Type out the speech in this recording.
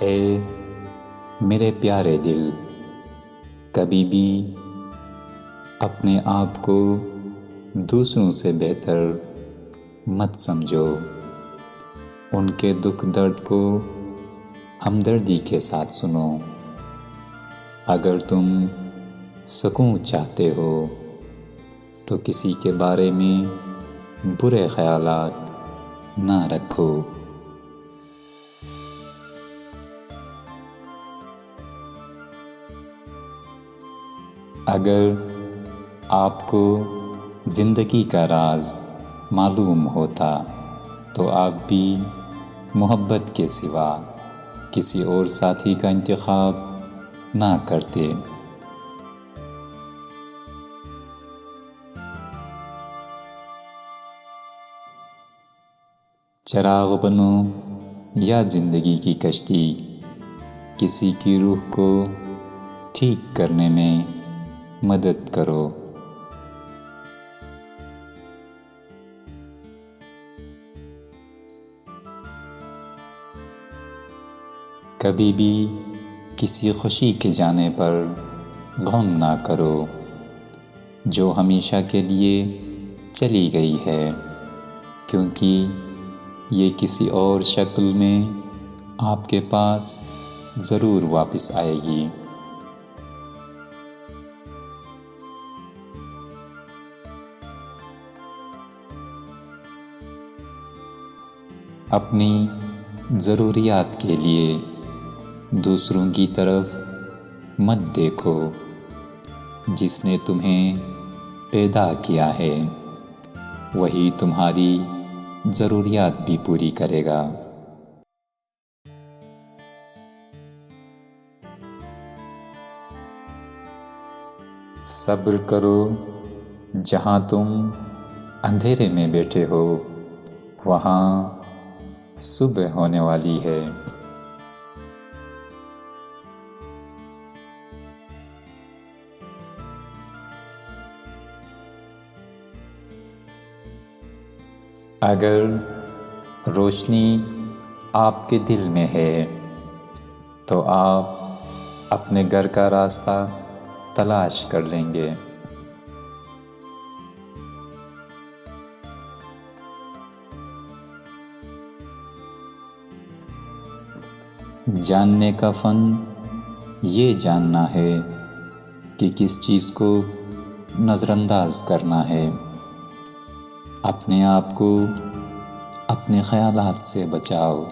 اے میرے پیارے دل، کبھی بھی اپنے آپ کو دوسروں سے بہتر مت سمجھو۔ ان کے دکھ درد کو ہمدردی کے ساتھ سنو۔ اگر تم سکون چاہتے ہو تو کسی کے بارے میں برے خیالات نہ رکھو۔ اگر آپ کو زندگی کا راز معلوم ہوتا تو آپ بھی محبت کے سوا کسی اور ساتھی کا انتخاب نہ کرتے۔ چراغ بنو یا زندگی کی کشتی، کسی کی روح کو ٹھیک کرنے میں مدد کرو۔ کبھی بھی کسی خوشی کے جانے پر غم نہ کرو جو ہمیشہ کے لیے چلی گئی ہے، کیونکہ یہ کسی اور شکل میں آپ کے پاس ضرور واپس آئے گی۔ اپنی ضروریات کے لیے دوسروں کی طرف مت دیکھو۔ جس نے تمہیں پیدا کیا ہے وہی تمہاری ضروریات بھی پوری کرے گا۔ صبر کرو، جہاں تم اندھیرے میں بیٹھے ہو وہاں صبح ہونے والی ہے۔ اگر روشنی آپ کے دل میں ہے تو آپ اپنے گھر کا راستہ تلاش کر لیں گے۔ جاننے کا فن یہ جاننا ہے کہ کس چیز کو نظر انداز کرنا ہے۔ اپنے آپ کو اپنے خیالات سے بچاؤ۔